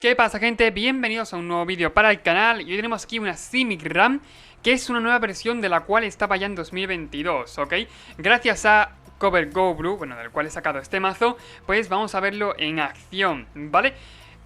¿Qué pasa, gente? Bienvenidos a un nuevo vídeo para el canal. Y hoy tenemos aquí una Simic RAM, que es una nueva versión de la cual estaba ya en 2022, ¿ok? Gracias a Cover Go Blue, bueno, del cual he sacado este mazo, pues vamos a verlo en acción, ¿vale?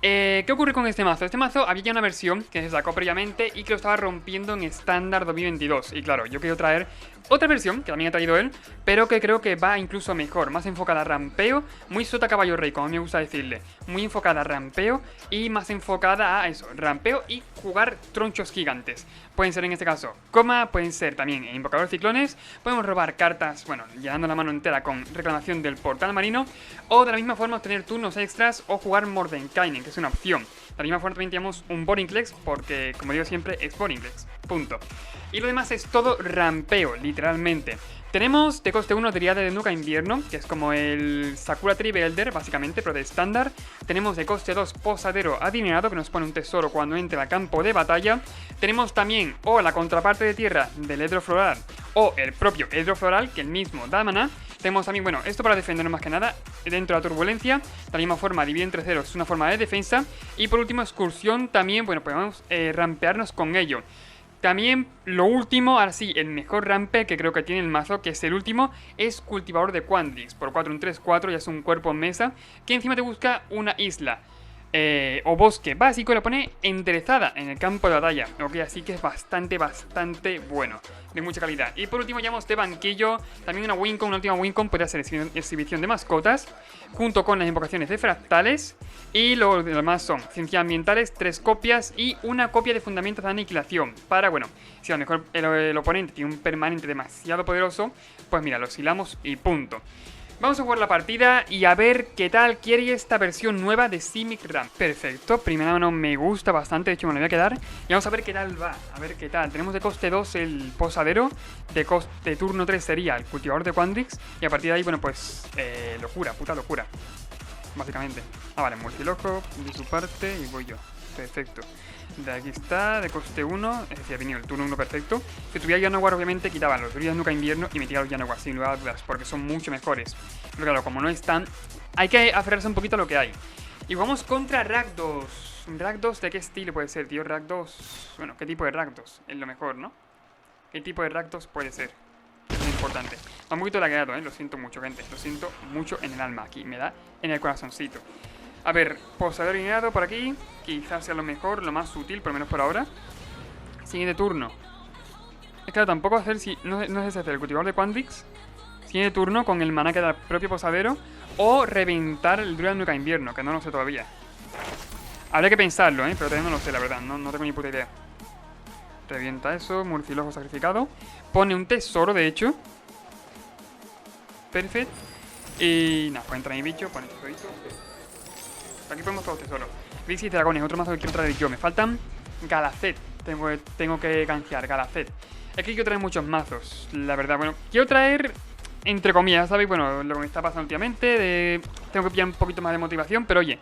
¿Qué ocurre con este mazo? Este mazo había ya una versión que se sacó previamente y que lo estaba rompiendo en estándar 2022. Y claro, yo quiero traer otra versión, que también ha traído él, pero que creo que va incluso mejor, más enfocada a rampeo, muy sota caballo rey, como a mí me gusta decirle. Muy enfocada a rampeo y más enfocada a eso, rampeo y jugar tronchos gigantes. Pueden ser en este caso coma, pueden ser también invocador ciclones, podemos robar cartas, bueno, llenando la mano entera con reclamación del portal marino, o de la misma forma obtener turnos extras o jugar Mordenkainen, que es una opción. De la misma forma también tenemos un Vorinclex, porque como digo siempre es Vorinclex, punto. Y lo demás es todo rampeo, literalmente. Tenemos de coste 1 Driade de Nuka Invierno, que es como el Sakura Tree Elder, básicamente, pero de estándar. Tenemos de coste 2 Posadero Adinerado, que nos pone un tesoro cuando entre al campo de batalla. Tenemos también o la contraparte de tierra del Hedro Floral o el propio Hedro Floral, que el mismo da maná. Tenemos también, bueno, esto para defendernos más que nada dentro de la turbulencia. De la misma forma, dividir entre ceros es una forma de defensa. Y por último, excursión también, bueno, podemos rampearnos con ello. También lo último, ahora sí, el mejor rampe que creo que tiene el mazo, que es el último, es Cultivador de Quandrix. Por 4 en 3-4 ya es un cuerpo en mesa, que encima te busca una isla o bosque básico y lo pone enderezada en el campo de batalla. Ok, así que es bastante bueno, de mucha calidad. Y por último llevamos de banquillo también una Wincon, una última Wincon, podría ser exhibición de mascotas, junto con las invocaciones de fractales. Y lo demás son ciencias ambientales, 3 copias y una copia de fundamentos de aniquilación. Para, bueno, si a lo mejor el oponente tiene un permanente demasiado poderoso, pues mira, lo hilamos y punto. Vamos a jugar la partida y a ver qué tal quiere esta versión nueva de Simic RAM. Perfecto, primera mano me gusta bastante, de hecho me lo voy a quedar. Y vamos a ver qué tal va, a ver qué tal. Tenemos de coste 2 el Posadero, de turno 3 sería el Cultivador de Quandrix. Y a partir de ahí, bueno, pues locura, puta locura, básicamente. Ah, vale, multiloco de su parte y voy yo. Perfecto. De aquí está, de coste 1, es decir, ha venido el turno 1 perfecto. Si tuviera Janowar, obviamente quitaban los druidas Nuka Invierno y metía los Janowar, sin lugar a dudas, porque son mucho mejores. Pero claro, como no están, hay que aferrarse un poquito a lo que hay. Y vamos contra Rakdos. ¿Rakdos de qué estilo puede ser, tío? Rakdos. Bueno, ¿qué tipo de Rakdos? Es lo mejor, ¿no? ¿Qué tipo de Rakdos puede ser? Es muy importante. Va un poquito lagueado, lo siento mucho, gente. Lo siento mucho en el alma aquí. Me da en el corazoncito. A ver, Posadero alineado por aquí. Quizás sea lo mejor, lo más útil, por lo menos por ahora. Siguiente turno. Es que tampoco hacer si. No sé si hacer el cultivador de Quandrix. Siguiente turno con el maná que da el propio Posadero. O reventar el Druida Nuka Invierno, que no lo sé todavía. Habría que pensarlo, pero todavía no lo sé, la verdad. No tengo ni puta idea. Revienta eso, murciélago sacrificado. Pone un tesoro, de hecho. Perfecto. Y nada, pues entra mi bicho, pone tesorito. Aquí ponemos todos los tesoros. Grixis Dragones, otro mazo que quiero traer yo. Me faltan Galacet. Tengo que canjear Galacet. Es que quiero traer muchos mazos, la verdad. Bueno, quiero traer, entre comillas, ¿sabéis? Bueno, lo que me está pasando últimamente. Tengo que pillar un poquito más de motivación, pero oye,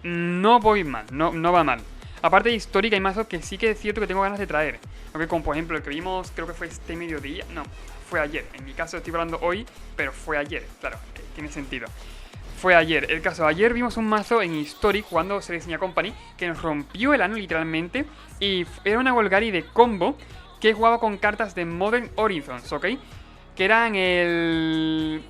no voy mal, no va mal. Aparte de histórica, hay mazos que sí que es cierto que tengo ganas de traer. Aunque como por ejemplo el que vimos, creo que fue este mediodía. No, fue ayer. En mi caso estoy hablando hoy, pero fue ayer. Claro, tiene sentido. Fue ayer. El caso, ayer vimos un mazo en Historic jugando Selesnya Company que nos rompió el ano literalmente. Y era una Golgari de combo que jugaba con cartas de Modern Horizons, ¿ok? Que eran el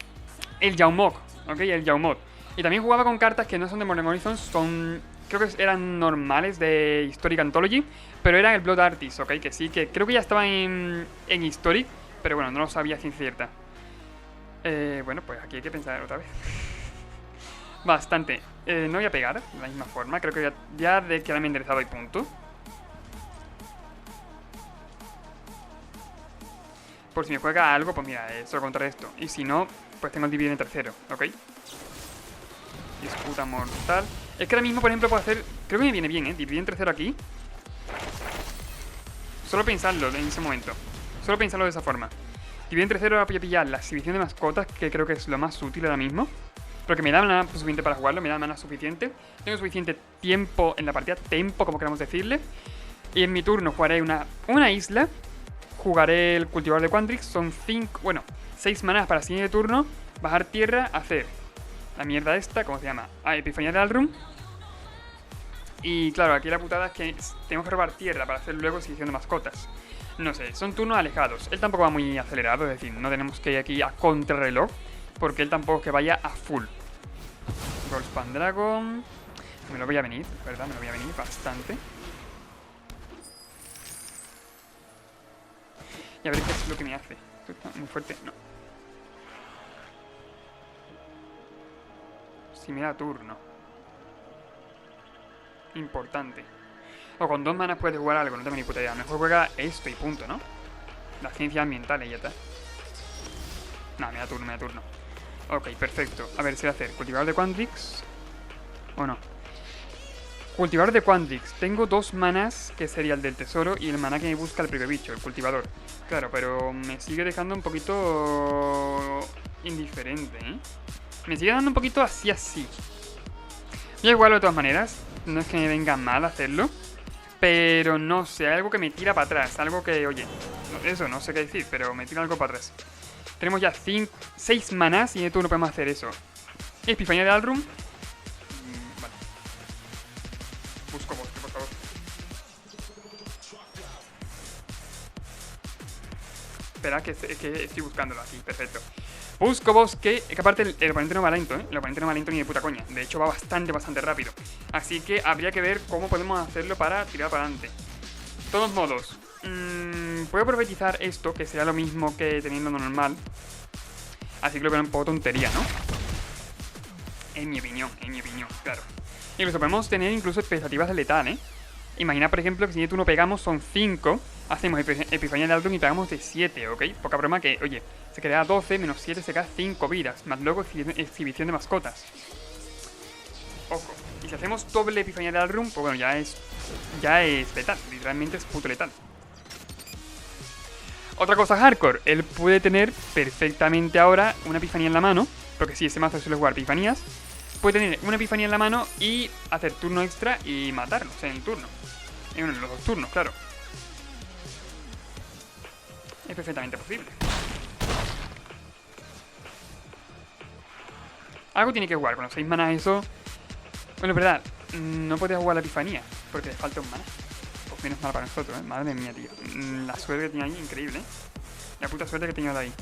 Yaumok, ¿ok? El Yaumok. Y también jugaba con cartas que no son de Modern Horizons, son... Creo que eran normales de Historic Anthology, pero eran el Blood Artist, ¿ok? Que sí, que creo que ya estaba en Historic, pero bueno, no lo sabía sin cierta. Bueno, pues aquí hay que pensar otra vez. Bastante. No voy a pegar de la misma forma. Creo que ya de quedarme enderezado y punto. Por si me juega algo, pues mira, solo contra esto. Y si no, pues tengo el dividir en tercero, ¿ok? Disputa mortal. Es que ahora mismo, por ejemplo, puedo hacer... Creo que me viene bien, dividir en tercero aquí. Solo pensarlo en ese momento. Solo pensarlo de esa forma. Dividir en tercero voy a pillar la exhibición de mascotas, que creo que es lo más útil ahora mismo. Pero que me da mana suficiente para jugarlo, me da mana suficiente. Tengo suficiente tiempo en la partida, tempo como queramos decirle. Y en mi turno jugaré una isla. Jugaré el cultivador de Quandrix. Son 6 manas para el siguiente turno. Bajar tierra, hacer la mierda esta, ¿cómo se llama? Epifanía de Alrum. Y claro, aquí la putada es que tenemos que robar tierra para hacer luego exhibición de mascotas. No sé, son turnos alejados. Él tampoco va muy acelerado, es decir, no tenemos que ir aquí a contrarreloj, porque él tampoco es que vaya a full. Goldspan Dragon. Me lo voy a venir, ¿verdad? Me lo voy a venir bastante. Y a ver qué es lo que me hace. Esto está muy fuerte, no. Si me da turno. Importante. O con 2 manas puedes jugar algo, no tengo ni puta idea. Mejor juega esto y punto, ¿no? Las ciencias ambientales y ya está. No, me da turno, me da turno. Ok, perfecto. A ver, ¿qué voy a hacer? ¿Cultivador de Quandrix? ¿O no? Cultivador de Quandrix. Tengo 2 manas, que sería el del tesoro, y el maná que me busca el propio bicho, el cultivador. Claro, pero me sigue dejando un poquito indiferente, ¿eh? Me sigue dando un poquito así, así. Voy a jugarlo de todas maneras. No es que me venga mal hacerlo, pero no sé, algo que me tira para atrás. Algo que, oye, eso no sé qué decir, pero me tira algo para atrás. Tenemos ya 6 manás y en turno podemos hacer eso. Epifanía de Alrun. Vale. Busco bosque, por favor. Espera, que estoy buscándolo aquí, perfecto. Busco bosque, que aparte el oponente no va lento, ¿eh? El oponente no va lento ni de puta coña. De hecho va bastante rápido. Así que habría que ver cómo podemos hacerlo para tirar para adelante. De todos modos, puedo profetizar esto, que será lo mismo que teniendo normal. Así que lo veo un poco tontería, ¿no? En mi opinión, claro. Incluso podemos tener incluso expectativas de letal, ¿eh? Imagina, por ejemplo, que si de turno pegamos son 5, hacemos Epifanía de Alrun y pegamos de 7, ¿ok? Poca broma que, oye, se queda 12, menos 7 se queda 5 vidas, más luego exhibición de mascotas. Ojo. Y si hacemos doble Epifanía de Alrun, pues bueno, ya es letal, literalmente es puto letal. Otra cosa hardcore, él puede tener perfectamente ahora una epifanía en la mano, porque si ese mazo suele jugar epifanías, puede tener una epifanía en la mano y hacer turno extra y matarlos en el turno. En los 2 turnos, claro. Es perfectamente posible. Algo tiene que jugar con los 6 manas eso. Bueno, es verdad, no puedes jugar la epifanía, porque le falta un mana. Pues menos mal para nosotros, ¿eh? Madre mía, tío. La suerte que tenía ahí, increíble, ¿eh? La puta suerte que tenía de ahí.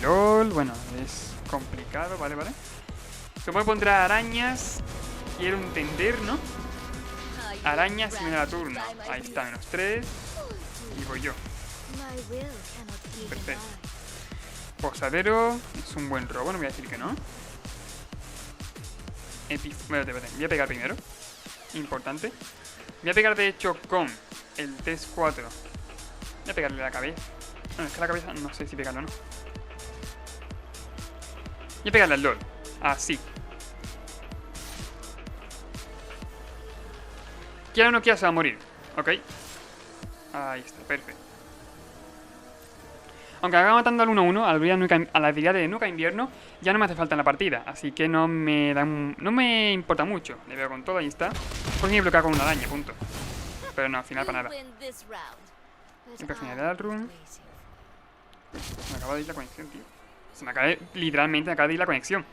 LOL, bueno, es complicado, vale. Supongo que pondrá arañas. Quiero entender, ¿no? Arañas y me da turno. Ahí está, menos 3. Y voy yo. Perfecto. Posadero. Es un buen robo, no voy a decir que no. Espérate. Voy a pegar primero. Importante. Voy a pegar de hecho con el Test 4. Voy a pegarle la cabeza. Bueno, es que la cabeza no sé si pegarlo o no. Voy a pegarle al LOL. Así. Quiera o no quiera se va a morir. Ok. Ahí está, perfecto. Aunque haga matando al 1-1, a la habilidad de Nuka Invierno, ya no me hace falta en la partida. Así que no me importa mucho. Le veo con todo, ahí está. Por ejemplo, bloquear con una araña, punto. Pero no, al final para nada. Epifanía de Alrun. Me acaba de ir la conexión, tío. Literalmente me acaba de ir la conexión.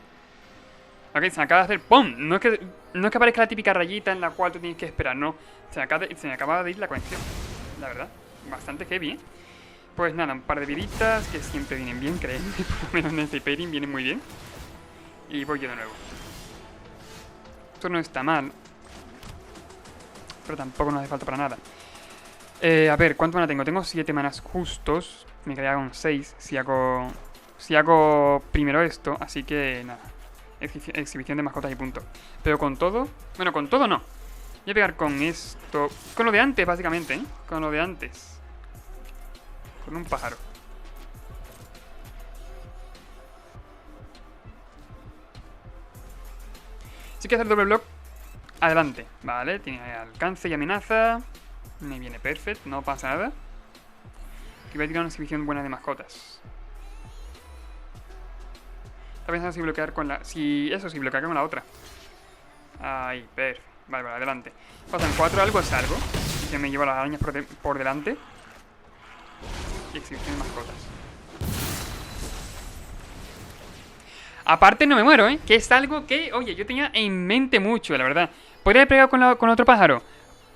Ok, se me acaba de hacer ¡pum! No es que aparezca la típica rayita en la cual tú tienes que esperar, no. Se me acaba de ir la conexión. La verdad, bastante heavy, ¿eh? Pues nada, un par de viditas que siempre vienen bien, créeme. Por lo menos en este pairing vienen muy bien. Y voy yo de nuevo. Esto no está mal, pero tampoco nos hace falta para nada. A ver, ¿cuánto mana tengo? Tengo 7 manas justos. Me quedaría con 6 si hago primero esto. Así que nada, exhibición de mascotas y punto. Pero con todo, bueno, con todo no. Voy a pegar con esto, con lo de antes básicamente, ¿eh? Con lo de antes. Con un pájaro. Si quiero hacer doble block, adelante. Vale, tiene alcance y amenaza. Me viene perfecto, no pasa nada. Aquí voy a tirar una exhibición buena de mascotas. Está pensando si bloquear con la... si bloquear con la otra. Ahí, perfecto. Vale, adelante. Pasan 4, algo es algo. Y que me llevo las arañas por delante. Y exhibición de mascotas. Aparte no me muero, ¿eh? Que es algo que, oye, yo tenía en mente mucho, la verdad. ¿Podría haber pegado con otro pájaro?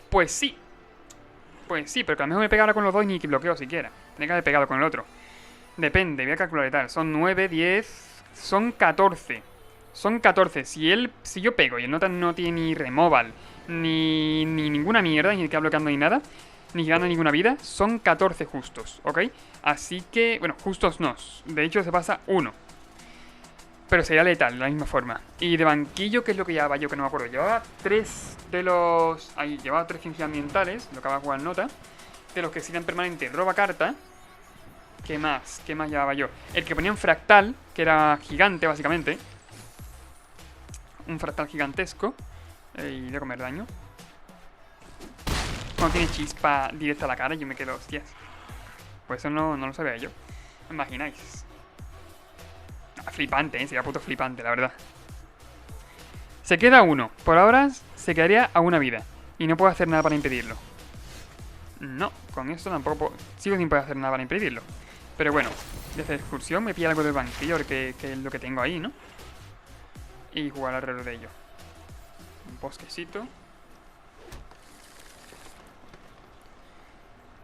Pues sí. Pues sí, pero que a lo mejor me pegara con los dos y ni que bloqueo siquiera. Tenía que haber pegado con el otro. Depende, voy a calcular y tal. Son 9, 10... Son 14. Son 14. Si yo pego y el nota no tiene ni removal, ni ninguna mierda, ni queda bloqueando ni nada, ni gana ninguna vida, son 14 justos, ¿ok? Así que, bueno, justos no. De hecho, se pasa 1. Pero sería letal, de la misma forma. Y de banquillo, ¿qué es lo que llevaba yo? Que no me acuerdo. Llevaba 3 de los... Ahí, llevaba 3 ciencias ambientales, lo que acaba de jugar nota. De los que sirven permanente, roba carta. ¿Qué más? ¿Qué más llevaba yo? El que ponía un fractal, que era gigante, básicamente. Un fractal gigantesco. Y de comer daño. Cuando tiene chispa directa a la cara, yo me quedo, hostias. Pues eso no lo sabía yo. ¿Me imagináis? Flipante, sería puto flipante, la verdad. Se queda uno. Por ahora se quedaría a una vida. Y no puedo hacer nada para impedirlo. No, con esto tampoco puedo... Sigo sin poder hacer nada para impedirlo. Pero bueno, desde la excursión me pilla algo del banquillo, a ver qué es lo que tengo ahí, ¿no? Y jugar alrededor de ello. Un bosquecito.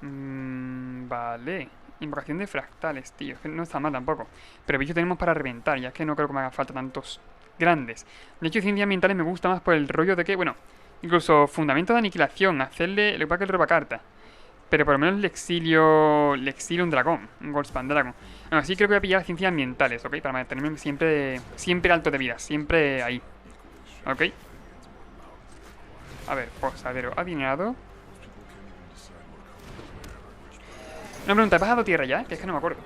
Vale. Invocación de fractales, tío. Es que no está mal tampoco. Pero bicho tenemos para reventar. Ya es que no creo que me haga falta tantos grandes. De hecho, ciencias ambientales me gusta más por el rollo de que, bueno, incluso fundamento de aniquilación. Hacerle... Lo que pasa es que el roba carta. Pero por lo menos le exilio un dragón. Un Goldspan Dragon. Bueno, así creo que voy a pillar ciencias ambientales, ¿ok? Para mantenerme siempre alto de vida. Siempre ahí. ¿Ok? A ver, posadero adinerado. Una pregunta, ¿has bajado tierra ya? Que es que no me acuerdo.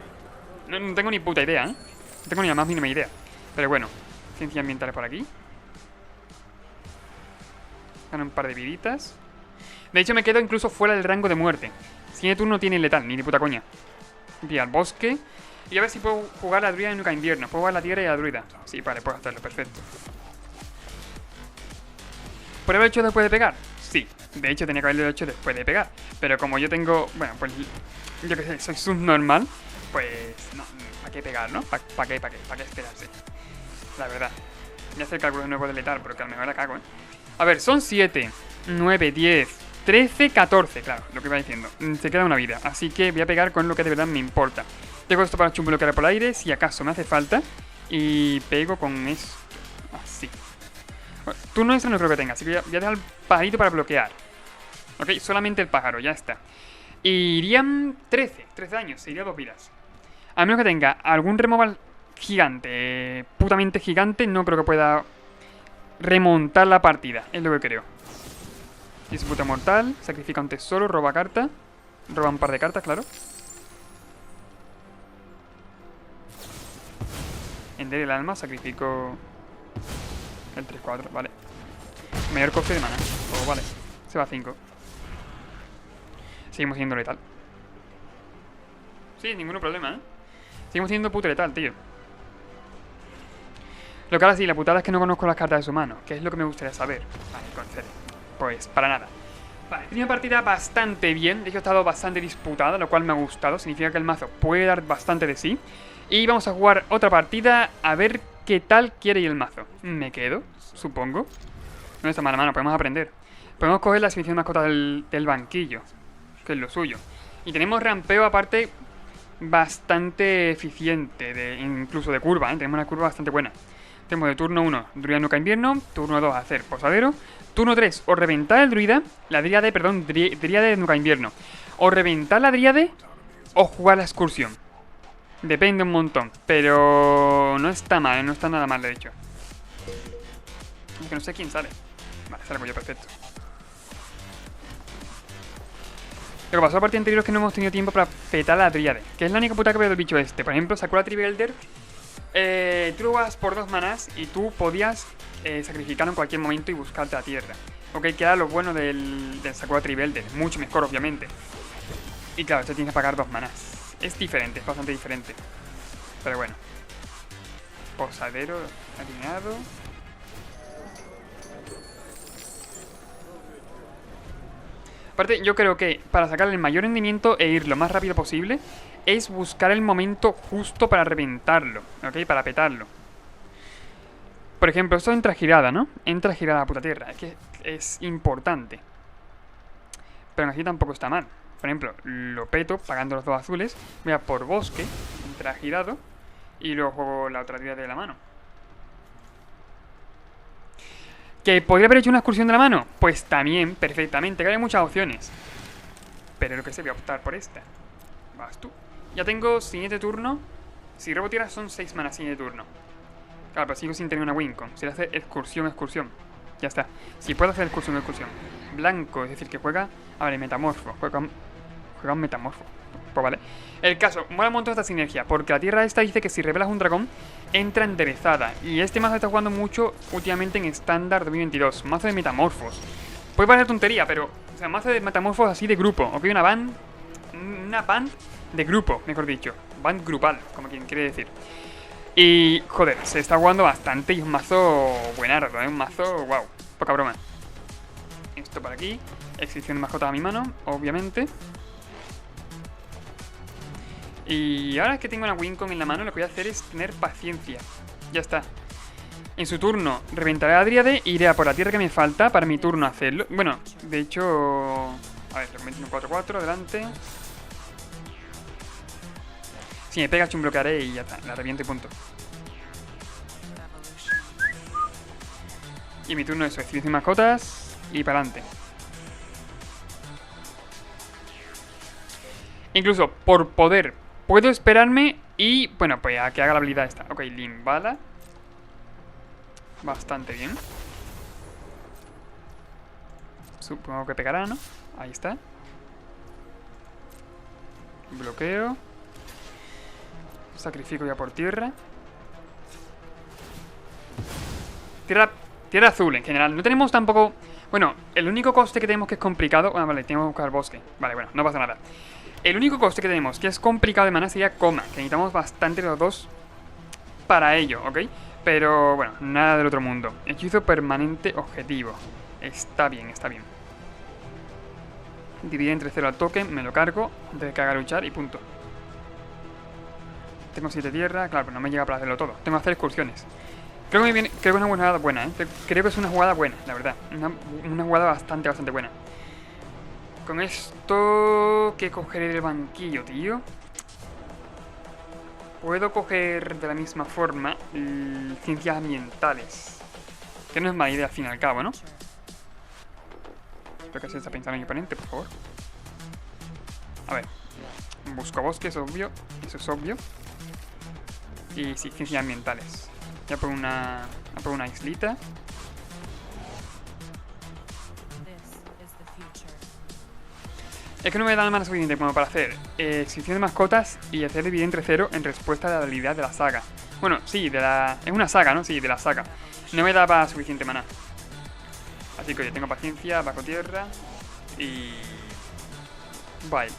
No tengo ni puta idea, ¿eh? No tengo ni la más mínima idea. Pero bueno, ciencias ambientales por aquí. Gano un par de viditas. De hecho me quedo incluso fuera del rango de muerte. Siguiente turno no tiene letal, ni de puta coña. Voy al bosque. Y a ver si puedo jugar la druida en Nuka Invierno. Puedo jugar la tierra y la druida. Sí, vale, puedo hacerlo, perfecto. ¿Por haber hecho después de pegar? Sí. De hecho tenía que haberlo hecho después de pegar. Pero como yo tengo... Bueno, pues... Yo que sé, soy subnormal. Pues... No, ¿para qué pegar, no? ¿Para qué esperarse? La verdad. Ya sé el cálculo de nuevo de letal, pero que a lo mejor la cago, ¿eh? A ver, son 7, 9, 10, 13, 14. Claro, lo que iba diciendo. Se queda una vida. Así que voy a pegar con lo que de verdad me importa. Tengo esto para chumbloquear por el aire, si acaso me hace falta. Y pego con esto. Así. Bueno, turno extra no creo que tenga, así que voy a dejar el pajarito para bloquear. Ok, solamente el pájaro, ya está. Y irían 13 daños, se iría 2 vidas. A menos que tenga algún removal gigante, putamente gigante, no creo que pueda remontar la partida, es lo que creo. Disputa mortal, sacrifica un tesoro, roba carta. Roba un par de cartas, claro. Ender el alma, sacrifico el 3-4, vale. Mayor coste de mana, oh, vale. Se va a 5. Seguimos siendo letal. Sí, ningún problema, ¿eh? Seguimos siendo puto letal, tío. Lo que ahora sí, la putada es que no conozco las cartas de su mano, que es lo que me gustaría saber. Vale, concede. Pues, para nada. Vale, primera partida bastante bien. De hecho, ha estado bastante disputada, lo cual me ha gustado. Significa que el mazo puede dar bastante de sí. Y vamos a jugar otra partida a ver qué tal quiere ir el mazo. Me quedo, supongo. No está mala mano, podemos aprender. Podemos coger la exhibición de mascota del banquillo, que es lo suyo. Y tenemos rampeo aparte bastante eficiente, incluso de curva, ¿eh? Tenemos una curva bastante buena. Tenemos de turno 1, druida Nuka Invierno. Turno 2, hacer posadero. Turno 3, o reventar el druida. La dríade, perdón, dríade de Nuka Invierno. O reventar la dríade o jugar la excursión. Depende un montón, pero no está mal, no está nada mal, de hecho. Aunque no sé quién sale. Vale, salgo yo, perfecto. Lo que pasó a la partida anterior es que no hemos tenido tiempo para petar la dríade, que es la única puta que veo del bicho este. Por ejemplo, Sakura Trivelder, tú lo vas por 2 manás y tú podías sacrificarlo en cualquier momento y buscarte a tierra. Ok, que era lo bueno del Sakura Trivelder, mucho mejor obviamente. Y claro, este tienes que pagar 2 manás. Es diferente, es bastante diferente. Pero bueno. Posadero alineado. Aparte, yo creo que para sacar el mayor rendimiento e ir lo más rápido posible es buscar el momento justo para reventarlo, ¿ok? Para petarlo. Por ejemplo, esto entra girada, ¿no? Entra girada a puta tierra. Es que es importante. Pero así tampoco está mal. Por ejemplo, lo peto pagando los 2 azules. Voy a por bosque. Entra girado. Y luego juego la otra tira de la mano. ¿Que podría haber hecho una excursión de la mano? Pues también, perfectamente. Que hay muchas opciones. Pero lo que sé, voy a optar por esta. Vas tú. Ya tengo siguiente turno. Si robo tierra son 6 manas siguiente turno. Claro, pero sigo sin tener una Wincon. Si le hace excursión. Ya está. Si puedo hacer excursión. Blanco, es decir, que juega... A ver, metamorfo. Juega un metamorfo. Pues vale. El caso, mola un montón esta sinergia. Porque la tierra esta dice que si revelas un dragón, entra enderezada. Y este mazo está jugando mucho últimamente en estándar 2022. Mazo de metamorfos. Puede parecer tontería, pero... O sea, mazo de metamorfos así de grupo. Ok, una band de grupo, mejor dicho. Band grupal, como quien quiere decir. Y, joder, se está jugando bastante y es un mazo buenardo, ¿eh? Un mazo, wow, poca broma. Esto por aquí. Exhibición de mascotas a mi mano, obviamente. Y ahora que tengo una Wincon en la mano, lo que voy a hacer es tener paciencia. Ya está. En su turno, reventaré a Dríade e iré a por la tierra que me falta para mi turno hacerlo. Bueno, de hecho... A ver, le meto un 4-4, adelante. Si me pega, bloquearé y ya está, la reviento y punto. Y mi turno es exhibición de mascotas y para adelante. Incluso por poder puedo esperarme y, bueno, pues a que haga la habilidad esta. Ok, Limbala. Bastante bien. Supongo que pegará, ¿no? Ahí está. Bloqueo. Sacrifico ya por tierra. Tierra azul en general. No tenemos tampoco... Bueno, el único coste que tenemos que es complicado... Ah, vale, tenemos que buscar bosque. Vale, bueno, no pasa nada. El único coste que tenemos que es complicado de mana sería coma. Que necesitamos bastante los dos para ello, ¿ok? Pero, bueno, nada del otro mundo. Hechizo permanente objetivo. Está bien, está bien. Dividir entre 0 al token, me lo cargo antes de que haga luchar y punto. Tengo 7 tierras, claro, pero no me llega para hacerlo todo. Tengo que hacer excursiones. Creo que es una jugada buena, ¿eh? Creo que es una jugada buena, la verdad. Una jugada bastante buena. Con esto... ¿Qué cogeré del banquillo, tío? Puedo coger de la misma forma ciencias ambientales. Que no es mala idea al fin y al cabo, ¿no? Creo que se está pensando en mi oponente, por favor. A ver. Busco bosque, es obvio. Eso es obvio. Y sí, ciencias ambientales. Ya por una islita. Es que no me da la mana suficiente como para hacer exhibición de mascotas y hacer dividir entre 0 en respuesta a la habilidad de la saga. Bueno, sí, es una saga, ¿no? Sí, de la saga. No me daba suficiente mana. Así que oye, tengo paciencia, bajo tierra y... Bye.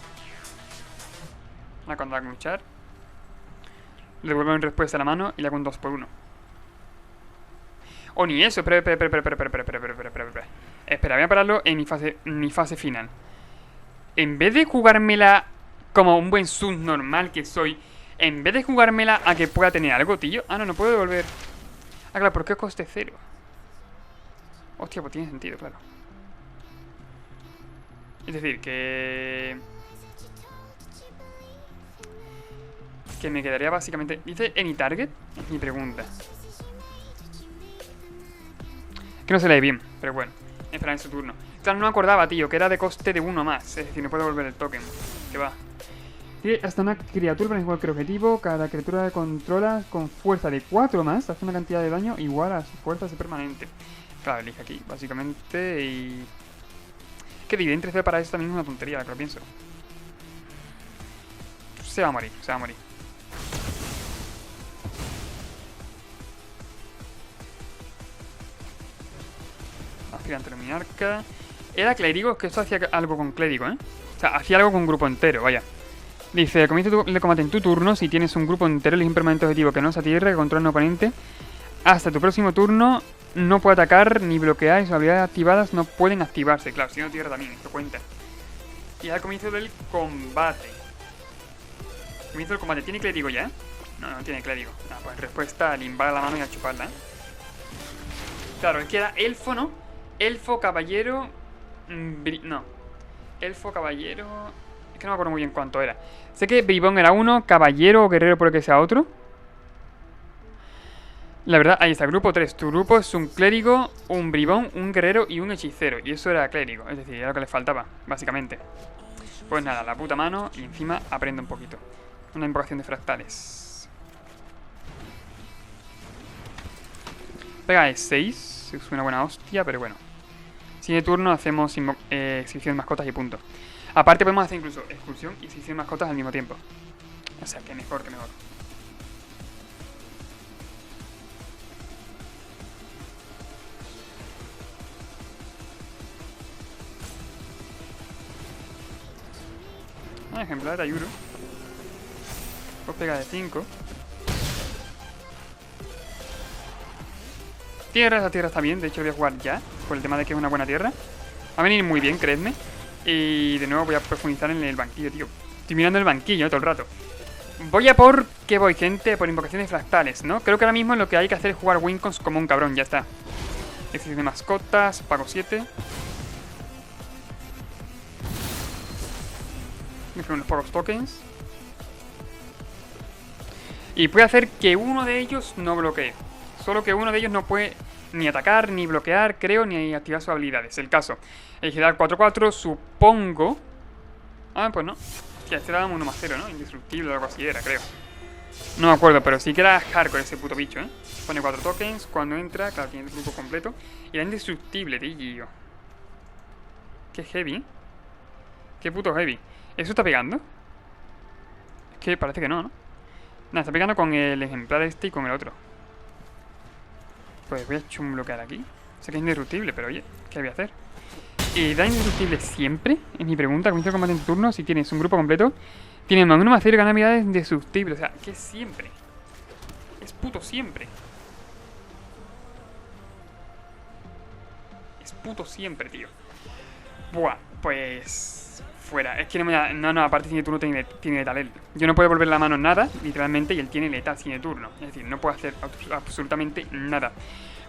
Cuando haga luchar. Le devuelvo en respuesta a la mano y le hago un 2x1. O ni eso, espera, voy a pararlo en mi fase final. En vez de jugármela como un buen subnormal que soy, en vez de jugármela a que pueda tener algo, tío. Ah, no puedo devolver. Ah, claro, ¿por qué coste 0? Hostia, pues tiene sentido, claro. Es decir, que me quedaría básicamente... ¿Dice any target? Es mi pregunta. Que no se lee bien, pero bueno. Espera en su turno. Claro, no me acordaba, tío, que era de coste de 1 más. Es decir, no puedo volver el token. Que va. Tiene hasta una criatura para cualquier objetivo. Cada criatura que controla con fuerza de 4 más hace una cantidad de daño igual a su fuerza permanente. Claro, elige aquí, básicamente. Y... que dividir entre 0 para esto también es una tontería, que lo pienso. Se va a morir, se va a morir. Gigante luminarca. Era clérigo, que esto hacía algo con clérigo, ¿eh? O sea, hacía algo con un grupo entero, vaya. Dice, comienza el combate en tu turno. Si tienes un grupo entero, elige un permanente objetivo que no sea tierra, que controla un oponente. Hasta tu próximo turno no puede atacar ni bloquear y sus habilidades activadas no pueden activarse. Claro, si no tierra también, esto cuenta. Y al comienzo del combate. Comienzo del combate. ¿Tiene clérigo ya? No tiene clérigo. Pues respuesta, limbar la mano y a chuparla, ¿eh? Claro, es que era elfo, ¿no? Elfo, caballero... no. Elfo, caballero... Es que no me acuerdo muy bien cuánto era. Sé que bribón era uno, caballero o guerrero puede que sea otro. La verdad, ahí está, grupo 3. Tu grupo es un clérigo, un bribón, un guerrero y un hechicero. Y eso era clérigo, es decir, era lo que le faltaba, básicamente. Pues nada, la puta mano y encima aprendo un poquito. Una invocación de fractales. Pega de 6, es una buena hostia, pero bueno. Siguiente turno hacemos exhibición de mascotas y punto. Aparte podemos hacer incluso excursión y exhibición de mascotas al mismo tiempo. O sea, que mejor, que mejor. Ejemplar de Ayuro. Pues pega de 5. Tierra, esa tierra está bien. De hecho voy a jugar ya, por el tema de que es una buena tierra. Va a venir muy bien, creedme. Y de nuevo voy a profundizar en el banquillo, tío. Estoy mirando el banquillo todo el rato. Voy a por... ¿Qué voy, gente? Por invocaciones fractales, ¿no? Creo que ahora mismo lo que hay que hacer es jugar Wincons como un cabrón, ya está. Exhibición de mascotas, pago 7. Unos pocos tokens. Y puede hacer que uno de ellos no bloquee. Solo que uno de ellos no puede ni atacar, ni bloquear, creo, ni activar sus habilidades. El caso. El general 4-4, supongo. Ah, pues no. Hostia, este era 1+0, ¿no? Indestructible o algo así era, creo. No me acuerdo, pero sí que era hardcore ese puto bicho, ¿eh? Pone 4 tokens. Cuando entra, claro, tiene el grupo completo. Y era indestructible, tío. Qué heavy, ¿eh? Qué puto heavy. ¿Eso está pegando? Es que parece que no, ¿no? Nada, está pegando con el ejemplar este y con el otro. Pues voy a chumbloquear aquí. Sé que es indestructible, pero oye, ¿qué voy a hacer? ¿Da indestructible siempre? Es mi pregunta. Comienzo el combate en tu turno. Si tienes un grupo completo, tienes más 1+0 y gana habilidades indestructibles. O sea, que siempre. Es puto siempre. Es puto siempre, tío. Buah, pues... Fuera, es que no me da... No, aparte sin turno tiene letal él. Yo no puedo volver la mano nada, literalmente, y él tiene letal sin turno. Es decir, no puedo hacer absolutamente nada.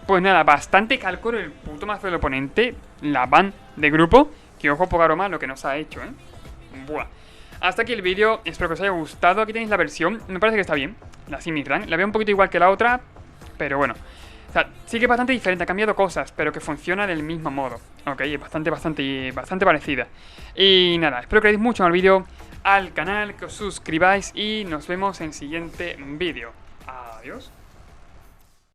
Pues nada, bastante cálculo el puto mazo del oponente. La ban de grupo. Que ojo, poca broma lo que nos ha hecho, ¿eh? Buah. Hasta aquí el vídeo, espero que os haya gustado. Aquí tenéis la versión, me parece que está bien. La Simic-Rank, la veo un poquito igual que la otra, pero bueno. O sea, sí que es bastante diferente, ha cambiado cosas, pero que funciona del mismo modo. Ok, es bastante parecida. Y nada, espero que le deis mucho al vídeo, al canal, que os suscribáis y nos vemos en el siguiente vídeo. Adiós.